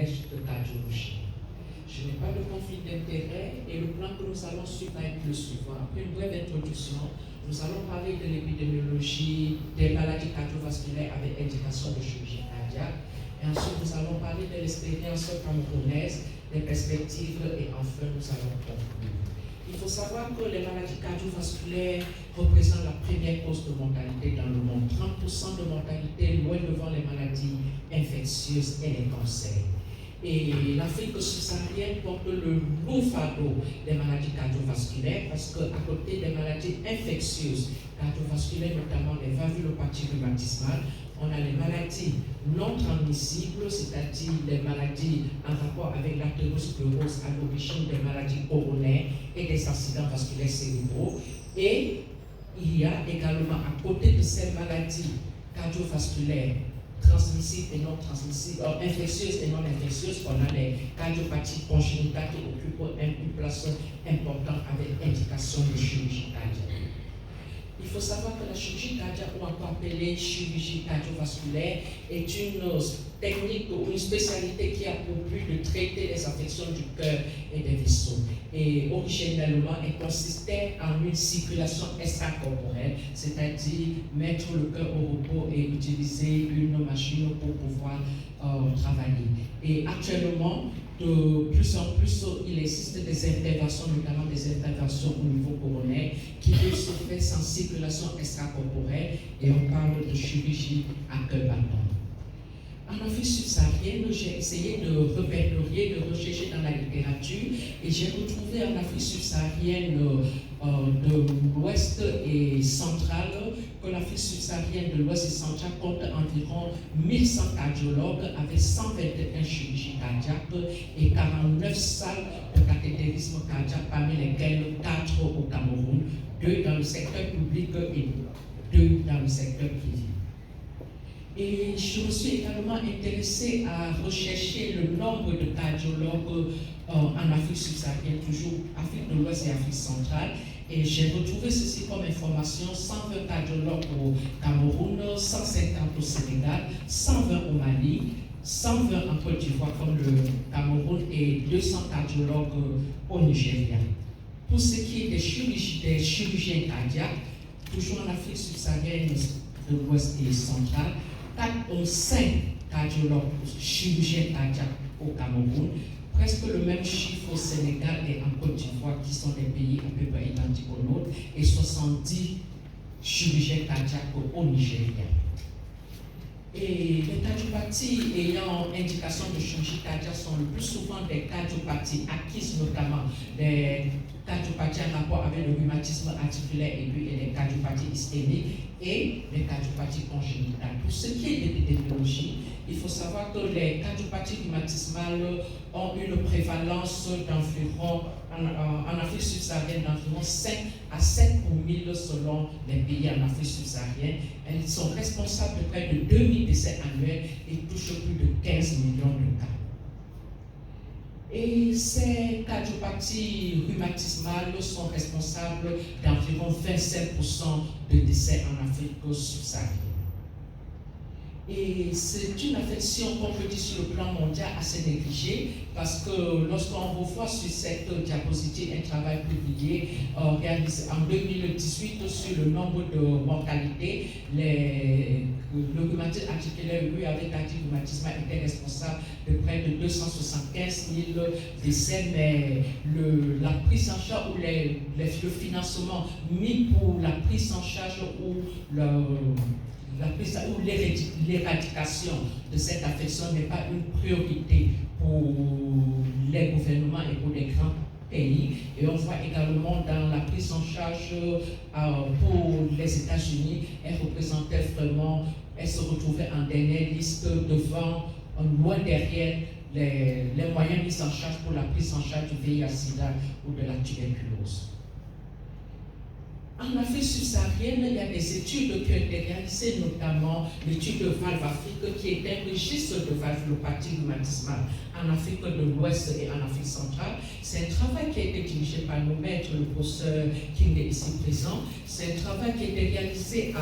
collège de cardiologie. Je n'ai pas de conflit d'intérêt et le plan que nous allons suivre va être le suivant. Après une brève introduction, nous allons parler de l'épidémiologie des maladies cardiovasculaires avec indication de chirurgie cardiaque. Et ensuite, nous allons parler de l'expérience camerounaise, des perspectives et enfin, nous allons conclure. Il faut savoir que les maladies cardiovasculaires représentent la première cause de mortalité dans le monde. 30% de mortalité, loin devant les maladies infectieuses et les cancers. Et l'Afrique subsaharienne porte le lourd fardeau des maladies cardiovasculaires parce qu'à côté des maladies infectieuses, cardiovasculaires, notamment les valvulopathies rhumatismales, on a les maladies non transmissibles, c'est-à-dire les maladies en rapport avec l'artériosclérose à l'origine des maladies coronaires et des accidents vasculaires cérébraux. Et il y a également à côté de ces maladies cardiovasculaires transmissibles et non transmissibles, infectieuses et non infectieuses, on a les cardiopathies congénitales qui occupent une place importante avec indication de chirurgie cardiaque. Il faut savoir que la chirurgie cardiaque, ou encore appelée chirurgie cardiovasculaire, est une technique ou une spécialité qui a pour but de traiter les affections du cœur et des vaisseaux. Et originellement, elle consistait en une circulation extracorporelle, c'est-à-dire mettre le cœur au repos et utiliser une machine pour pouvoir travailler. Et actuellement, de plus en plus, il existe des interventions, notamment des interventions au niveau coronaire, qui peuvent se faire sans circulation extracorporelle, et on parle de chirurgie à cœur battant. En Afrique subsaharienne, j'ai essayé de répertorier, de rechercher dans la littérature, et j'ai retrouvé en Afrique subsaharienne de l'Ouest et centrale que l'Afrique subsaharienne de l'Ouest et centrale compte environ 1100 cardiologues avec 121 chirurgies cardiaques et 49 salles de cathétérisme cardiaque, parmi lesquelles 4 au Cameroun, 2 dans le secteur public et 2 dans le secteur privé. Et je me suis également intéressée à rechercher le nombre de cardiologues en Afrique subsaharienne, toujours Afrique de l'Ouest et Afrique centrale. Et j'ai retrouvé ceci comme information: 120 cardiologues au Cameroun, 150 au Sénégal, 120 au Mali, 120 en Côte d'Ivoire comme le Cameroun et 200 cardiologues au Nigeria. Pour ce qui est des chirurgiens cardiaques, toujours en Afrique subsaharienne de l'Ouest et centrale, 5 cardiologues chirurgiens cardiaques au Cameroun, presque le même chiffre au Sénégal et en Côte d'Ivoire, qui sont des pays à peu près identiques aux nôtres, et 70 chirurgiens cardiaques au Nigeria. Et les cardiopathies ayant indication de chirurgie cardiaque sont le plus souvent des cardiopathies acquises, notamment des cardiopathies en rapport avec le rhumatisme articulaire aigu et les cardiopathies ischémiques et les cardiopathies congénitales. Pour ce qui est de l'épidémiologie, il faut savoir que les cardiopathies rhumatismales ont une prévalence d'environ, en Afrique subsaharienne, d'environ 5 à 7 pour 1000 selon les pays en Afrique subsaharienne. Elles sont responsables de près de 2000 décès annuels et touchent plus de 15 millions de cas. Et ces cardiopathies rhumatismales sont responsables d'environ 25% de décès en Afrique subsaharienne. Et c'est une affection, comme je dis, sur le plan mondial assez négligée, parce que lorsqu'on revoit sur cette diapositive un travail publié réalisé en 2018 sur le nombre de mortalités, le rhumatisme articulaire aigu avec cardiorhumatisme était responsable de près de 275 000 décès, mais la prise en charge ou le financement mis pour la prise en charge ou l'éradication de cette affection n'est pas une priorité pour les gouvernements et pour les grands pays. Et on voit également dans la prise en charge pour les États-Unis, elle se retrouvait en dernière liste devant, loin derrière les moyens mis en charge pour la prise en charge du VIH/SIDA ou de la tuberculose. En Afrique subsaharienne, il y a des études qui ont été réalisées, notamment l'étude de Valve Afrique, qui est un registre de valvulopathie rhumatismale en Afrique de l'Ouest et en Afrique centrale. C'est un travail qui a été dirigé par nos maîtres, le professeur King est ici présent. C'est un travail qui a été réalisé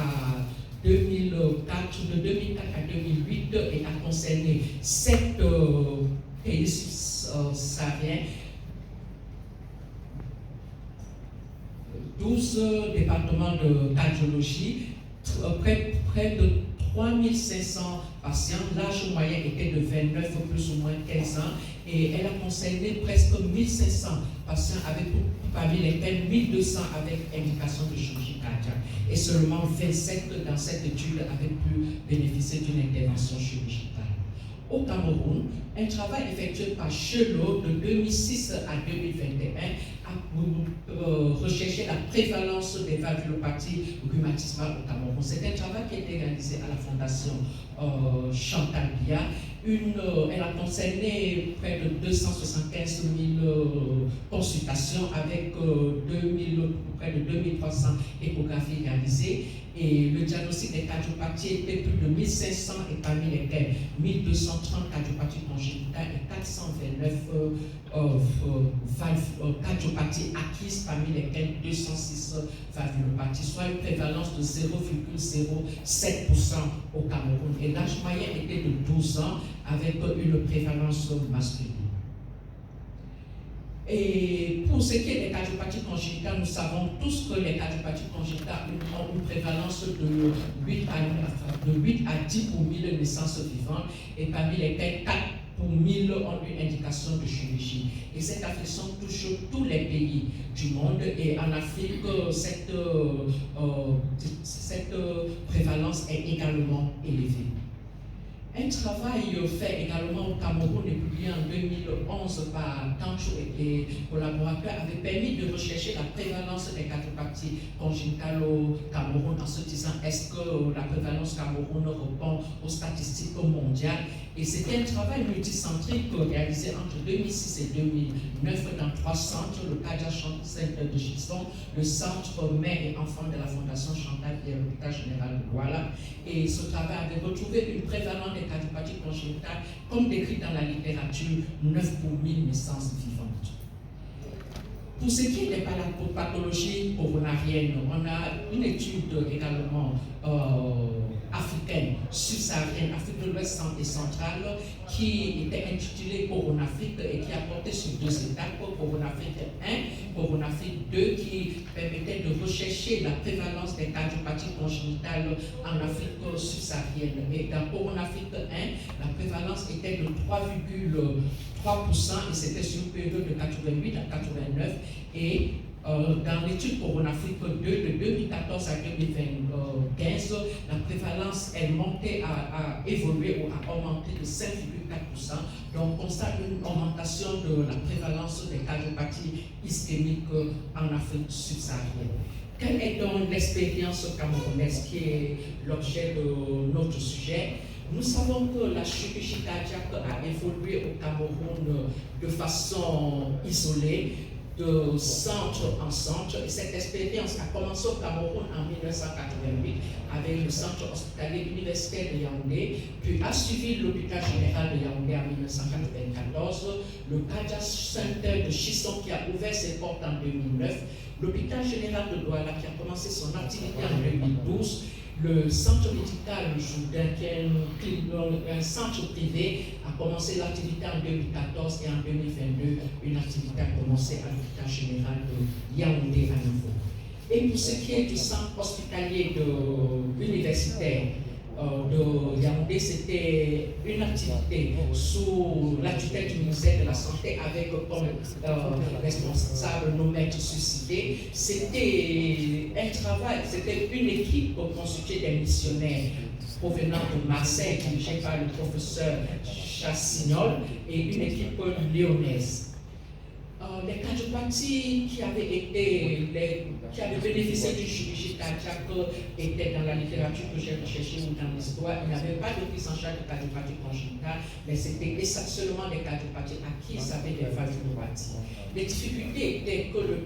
de 2004 à 2008 et a concerné 7 pays subsahariens, 12 départements de cardiologie, près de 3500 patients, l'âge moyen était de 29 plus ou moins 15 ans, et elle a concerné presque 1500 patients, parmi lesquels 1200 avec indication de chirurgie cardiaque, et seulement 27 dans cette étude avaient pu bénéficier d'une intervention chirurgicale. Au Cameroun, un travail effectué par Chelot de 2006 à 2021 a recherché la prévalence des valvulopathies rhumatismales au Cameroun. C'est un travail qui a été réalisé à la Fondation Chantal Biya. Elle a concerné près de 275 000 consultations avec près de 2300 échographies réalisées. Et le diagnostic des cardiopathies était plus de 1500, et parmi lesquels 1230 cardiopathies congénitales et 429 cardiopathies acquises, parmi lesquelles 206 valvulopathies, soit une prévalence de 0,07% au Cameroun. Et l'âge moyen était de 12 ans avec une prévalence masculine. Et pour ce qui est des cardiopathies congénitales, nous savons tous que les cardiopathies congénitales ont une prévalence de 8 à 10 pour 1000 naissances vivantes, et parmi lesquelles 4 pour 1000 ont une indication de chirurgie. Et cette affection touche tous les pays du monde, et en Afrique, cette prévalence est également élevée. Un travail fait également au Cameroun et publié en 2011 par Tancho et collaborateurs avait permis de rechercher la prévalence des cardiopathies congénitales au Cameroun, en se disant est-ce que la prévalence Cameroun répond aux statistiques mondiales. Et c'était un travail multicentrique réalisé entre 2006 et 2009 dans 3 centres, le Cardiac Center de Gisons, le centre mère et enfants de la Fondation Chantal et l'hôpital général de Douala. Et ce travail avait retrouvé une prévalence des cardiopathies congénitales, comme décrit dans la littérature, 9 pour 1000 naissances vivantes. Pour ce qui est des pathologies coronariennes, on a une étude également africaine, subsaharienne, Afrique de l'Ouest et centrale, qui était intitulée Coronafrique et qui a porté sur 2 étapes, Coronafrique 1, Coronafrique 2, qui permettait de rechercher la prévalence des cardiopathies congénitales en Afrique subsaharienne. Et dans Coronafrique 1, la prévalence était de 3,3% et c'était sur une période de 88 à 89. Et dans l'étude Coronafrique 2 de 2014 à 2015, la prévalence est montée, a évolué ou a augmenté de 5,4%. Donc on constate une augmentation de la prévalence des cardiopathies ischémiques en Afrique subsaharienne. Quelle est donc l'expérience camerounaise qui est l'objet de notre sujet? Nous savons que la chirurgie cardiaque a évolué au Cameroun de façon isolée, de centre en centre, et cette expérience a commencé au Cameroun en 1988 avec le centre hospitalier universitaire de Yaoundé, puis a suivi l'hôpital général de Yaoundé en 1994, le Cardiac Center de Gisons qui a ouvert ses portes en 2009, l'hôpital général de Douala qui a commencé son activité en 2012, le centre médical Jourdain, qui est un centre privé, a commencé l'activité en 2014 et en 2022, une activité a commencé à l'hôpital général de Yaoundé à nouveau. Et pour ce qui est du centre hospitalier universitaire de Yaoundé, c'était une activité sous la tutelle du ministère de la Santé avec comme responsable nos maîtres suscités. C'était un travail, c'était une équipe constituée des missionnaires provenant de Marseille, dirigée par le professeur Chassignol, et une équipe lyonnaise. Les cardiopathies qui avaient bénéficié d'une chirurgie cardiaque étaient dans la littérature que j'ai recherchée ou dans l'histoire. Il n'y avait pas de prise en charge de cardiopathie congénitale, mais c'était seulement des cardiopathies acquises avec des valvulopathies. Les difficultés étaient que le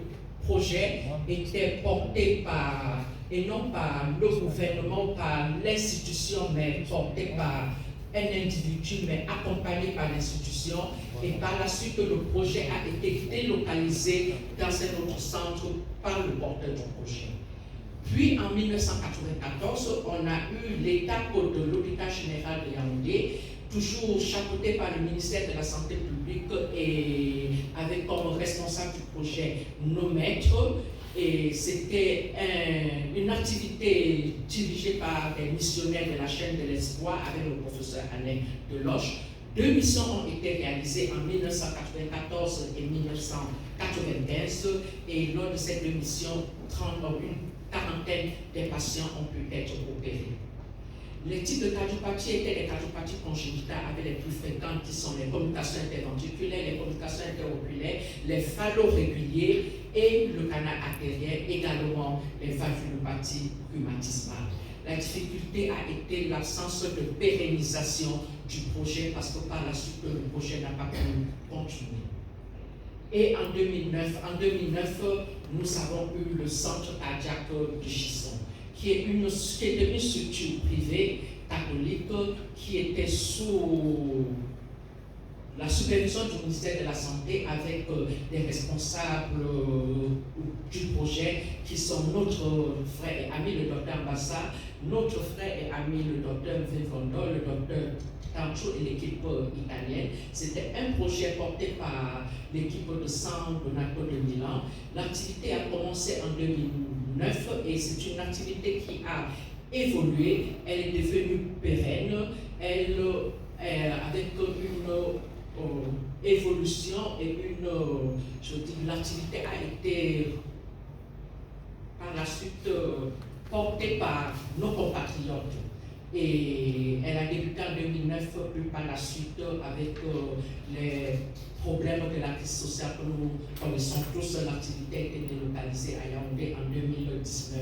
projet était porté par, et non par le gouvernement, par l'institution, mais porté par un individu, mais accompagné par l'institution, et par la suite le projet a été délocalisé dans un autre centre par le porteur du projet. Puis en 1994, on a eu l'étape de l'hôpital général de Yaoundé toujours chapeauté par le ministère de la Santé publique et avec comme responsable du projet nos maîtres. Et c'était une activité dirigée par des missionnaires de la chaîne de l'espoir avec le professeur Alain Deloche. 2 missions ont été réalisées en 1994 et 1995 et lors de ces 2 missions, une quarantaine des patients ont pu être opérés. Les types de cardiopathie étaient les cardiopathies congénitales avec les plus fréquentes qui sont les communications interventriculaires, les communications interoculaires, les phallos réguliers et le canal artérien, également les valvulopathies rhumatismales. La difficulté a été l'absence de pérennisation du projet parce que par la suite le projet n'a pas pu continuer. Et en 2009, nous avons eu le centre cardiaque de Gisson, qui est une structure privée catholique qui était sous la supervision du ministère de la Santé avec des responsables du projet qui sont notre frère et ami le docteur Ambassa, notre frère et ami le docteur Vivondo, le docteur Tancho et l'équipe italienne. C'était un projet porté par l'équipe de San Donato de Milan. L'activité a commencé en 2009 et c'est une activité qui a évolué, elle est devenue pérenne, avec une évolution et l'activité a été par la suite portée par nos compatriotes. Et elle a débuté en 2009, puis par la suite avec les problèmes de la crise sociale que nous connaissons tous, l'activité a été délocalisée à Yaoundé en 2019.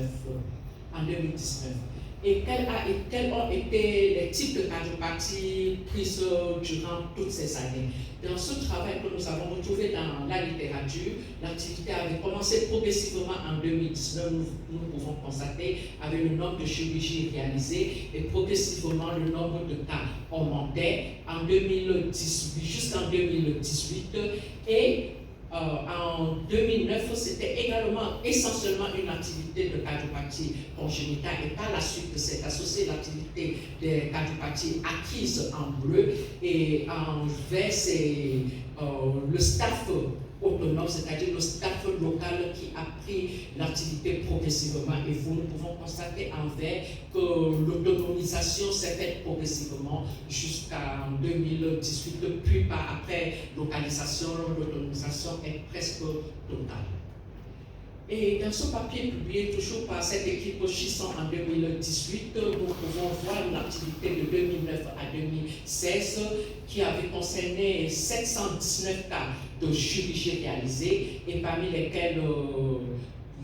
Et quels ont été les types de cardiopathie prises durant toutes ces années. Dans ce travail que nous avons retrouvé dans la littérature, l'activité avait commencé progressivement en 2019, nous pouvons constater, avec le nombre de chirurgies réalisées, et progressivement le nombre de cas augmentait en 2018, jusqu'en 2018, et en 2009, c'était également essentiellement une activité de cardiopathie congénitale et par la suite c'est associé l'activité de cardiopathie acquise en bleu et en vert c'est le staff autonome, c'est-à-dire le staff local qui a pris l'activité progressivement et nous pouvons constater en vert que l'autonomisation s'est faite progressivement jusqu'en 2018, puis après localisation, l'autonomisation est presque totale. Et dans ce papier publié toujours par cette équipe Chisson en 2018, nous pouvons voir l'activité de 2009 à 2016 qui avait concerné 719 cas de chirurgie réalisée et parmi lesquels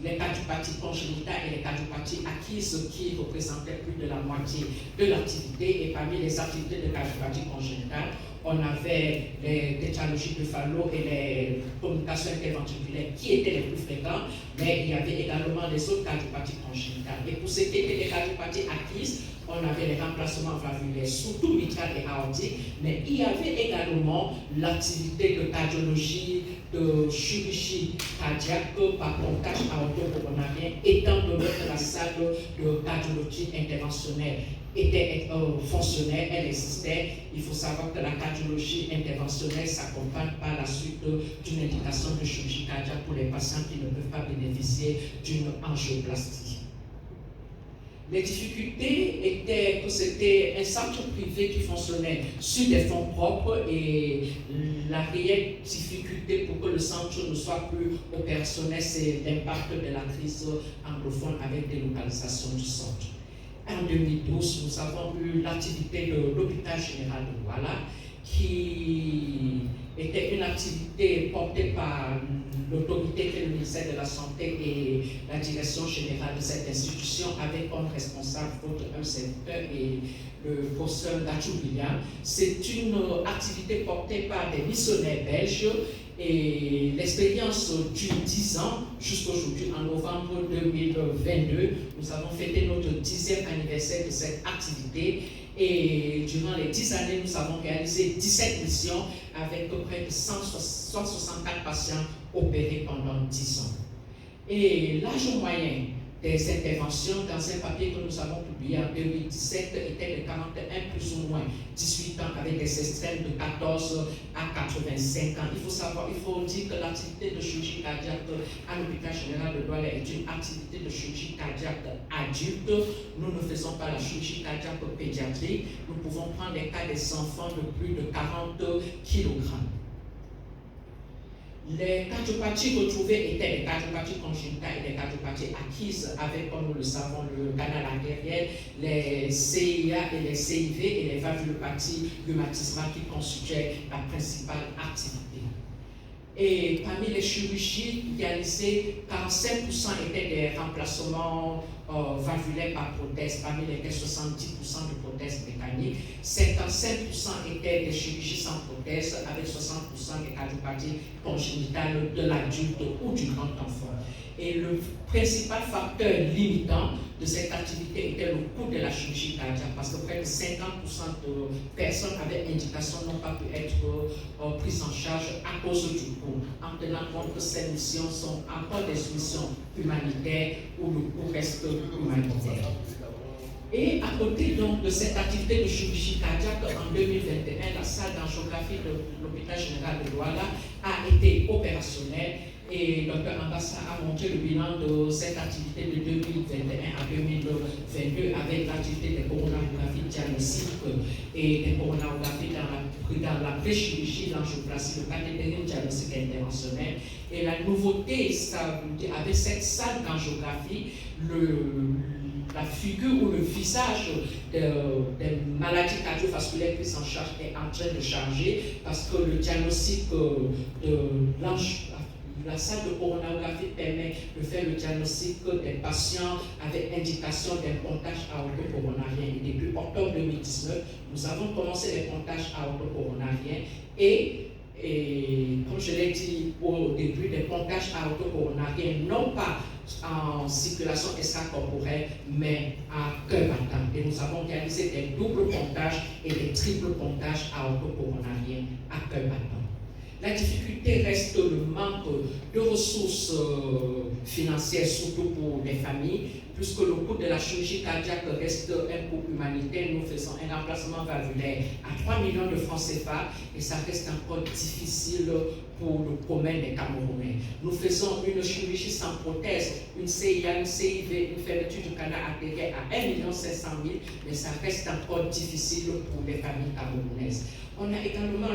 les cardiopathies congénitales et les cardiopathies acquises qui représentaient plus de la moitié de l'activité et parmi les activités de cardiopathie congénitale, on avait les tétralogies de Fallot et les communications interventriculaires qui étaient les plus fréquentes, mais il y avait également les autres cardiopathies congénitales. Et pour ce qui était des cardiopathies acquises, on avait les remplacements valvulaires, surtout mitral et aortique, mais il y avait également l'activité de cardiologie, de chirurgie cardiaque par pontage aorto-coronarien, étant donné que la salle de cardiologie interventionnelle était fonctionnelle, elle existait. Il faut savoir que la cardiologie interventionnelle s'accompagne par la suite d'une indication de chirurgie cardiaque pour les patients qui ne peuvent pas bénéficier d'une angioplastie. Les difficultés étaient que c'était un centre privé qui fonctionnait sur des fonds propres et la réelle difficulté pour que le centre ne soit plus opérationnel, c'est l'impact de la crise anglophone avec délocalisation du centre. En 2012, nous avons eu l'activité de l'hôpital général de Douala, qui était une activité portée par l'autorité que le ministère de la Santé et la direction générale de cette institution avec comme responsable votre serviteur et le professeur Dachou William. C'est une activité portée par des missionnaires belges et l'expérience dure 10 ans jusqu'aujourd'hui. En novembre 2022, nous avons fêté notre 10e anniversaire de cette activité. Et durant les 10 années, nous avons réalisé 17 missions avec près de 164 patients opérés pendant 10 ans. Et l'âge moyen des interventions dans un papier que nous avons publié en 2017 était de 41 plus ou moins 18 ans avec des extrêmes de 14 à 85 ans. Il faut dire que l'activité de chirurgie cardiaque à l'hôpital général de Douala est une activité de chirurgie cardiaque adulte. Nous ne faisons pas la chirurgie cardiaque pédiatrique. Nous pouvons prendre les cas des enfants de plus de 40 kg. Les cardiopathies retrouvées étaient les cardiopathies congénitales et les cardiopathies acquises avec, comme nous le savons, le canal artériel, les CIA et les CIV et les valvulopathies rhumatismales qui constituaient la principale activité. Et parmi les chirurgies réalisées, 45% étaient des remplacements valvulaires par prothèse, parmi lesquels 70% de prothèses mécaniques, 55% étaient des chirurgies sans prothèse, avec 60% des cardiopathies congénitales de l'adulte ou du grand enfant. Et le principal facteur limitant de cette activité était le coût de la chirurgie cardiaque, parce que près de 50% de personnes avec indication n'ont pas pu être prises en charge à cause du coût, en tenant compte que ces missions sont encore des missions humanitaires où le coût reste humanitaire. Et à côté donc de cette activité de chirurgie cardiaque, en 2021, la salle d'angiographie de l'hôpital général de Douala a été opérationnelle. Et le Dr Ambassa a montré le bilan de cette activité de 2021 à 2022 avec l'activité des coronarographies diagnostiques et des coronarographies dans la pré-chirurgie, l'angioplastie, le cathétérisme diagnostique interventionnel. Et la nouveauté, avec cette salle d'angiographie, la figure ou le visage des maladies cardiovasculaires prises en charge est en train de changer parce que le diagnostic de la salle de coronarographie permet de faire le diagnostic des patients avec indication d'un pontage aorto-coronarien. Et depuis octobre 2019, nous avons commencé les pontages aorto-coronariens et comme je l'ai dit au début, des pontages aorto-coronariens, non pas en circulation extracorporelle, mais à cœur battant. Et nous avons réalisé des doubles pontages et des triples pontages aorto-coronariens à cœur battant. La difficulté reste le manque de ressources financières, surtout pour les familles, puisque le coût de la chirurgie cardiaque reste un coût humanitaire. Nous faisons un remplacement valvulaire à 3 millions de francs CFA et ça reste encore difficile pour le commun des Camerounais. Nous faisons une chirurgie sans prothèse, une CIA, une CIV, une fermeture du canal artériel à 1 500 000, mais ça reste encore difficile pour les familles camerounaises. On a également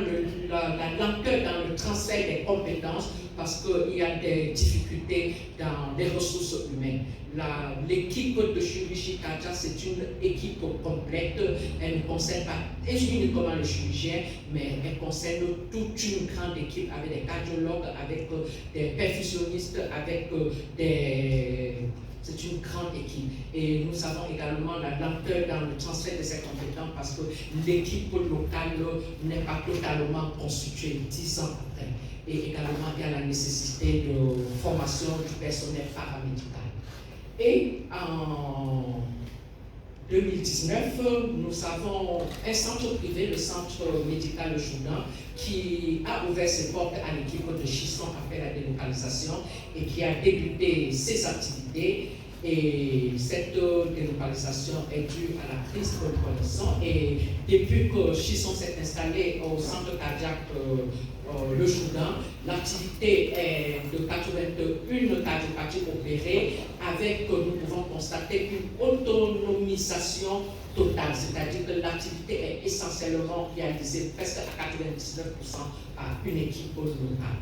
la lenteur dans le transfert des compétences parce qu'il y a des difficultés dans les ressources humaines. L'équipe de chirurgie cardiaque, c'est une équipe complète. Elle ne concerne pas uniquement le chirurgien, mais elle concerne toute une grande équipe avec des cardiologues, avec des perfusionnistes, avec C'est une grande équipe. Et nous avons également la lenteur dans le transfert de ces compétences parce que l'équipe locale n'est pas totalement constituée 10 ans après. Et également, il y a la nécessité de formation du personnel paramédical. Et en 2019, nous avons un centre privé, le centre médical Le Jourdan, qui a ouvert ses portes à l'équipe de Chisson après la délocalisation et qui a débuté ses activités. Et cette délocalisation est due à la crise que nous connaissons. Et depuis que Chisson s'est installé au centre cardiaque Le Jourdan, l'activité est de 81 cardiopathies opérées avec, nous pouvons constater, une autonomisation totale, c'est-à-dire que l'activité est essentiellement réalisée presque à 99% par une équipe locale.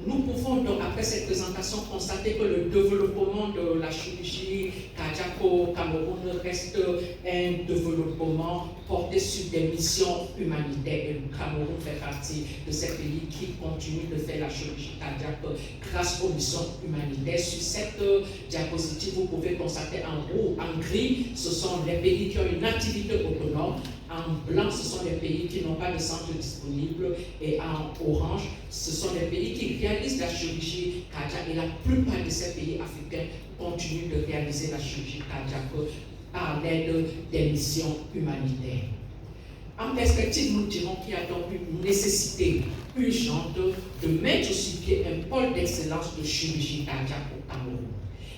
Nous pouvons donc, après cette présentation, constater que le développement de la chirurgie cardiaque au Cameroun reste un développement porté sur des missions humanitaires. Et le Cameroun fait partie de ces pays qui continuent de faire la chirurgie cardiaque grâce aux missions humanitaires. Sur cette diapositive, vous pouvez constater en rouge, en gris, ce sont les pays qui ont une activité autonome. En blanc, ce sont les pays qui n'ont pas de centre disponible. Et en orange, ce sont les pays qui réalisent la chirurgie cardiaque. Et la plupart de ces pays africains continuent de réaliser la chirurgie cardiaque par l'aide des missions humanitaires. En perspective, nous dirons qu'il y a donc une nécessité urgente de mettre sur pied un pôle d'excellence de chirurgie cardiaque au Cameroun.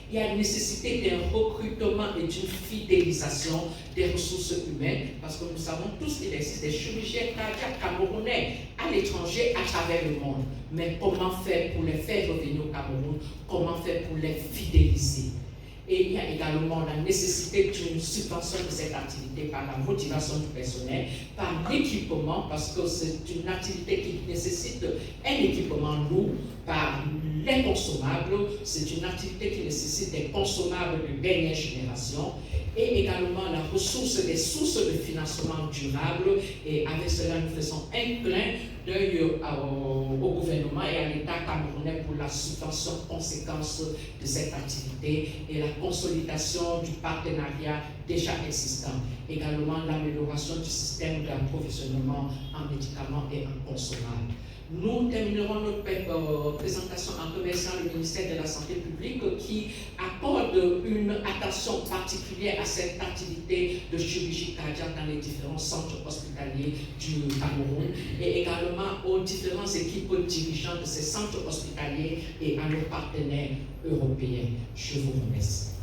il y a nécessité d'un recrutement et d'une fidélisation des ressources humaines, parce que nous savons tous qu'il existe des chirurgiens cardiaques camerounais à l'étranger, à travers le monde. Mais comment faire pour les faire revenir au Cameroun? Comment faire pour les fidéliser? Et il y a également la nécessité d'une subvention de cette activité par la motivation du personnel, par l'équipement, parce que c'est une activité qui nécessite un équipement lourd, par les consommables, c'est une activité qui nécessite des consommables de dernière génération, et également la ressource, des sources de financement durable. Et avec cela, nous faisons un clin d'œil au gouvernement et à l'État camerounais pour la subvention conséquence de cette activité et la consolidation du partenariat déjà existant. Également l'amélioration du système d'approvisionnement en médicaments et en consommables. Nous terminerons notre présentation en remerciant le ministère de la Santé publique qui accorde une attention particulière à cette activité de chirurgie cardiaque dans les différents centres hospitaliers du Cameroun et également aux différentes équipes dirigeantes de ces centres hospitaliers et à nos partenaires européens. Je vous remercie.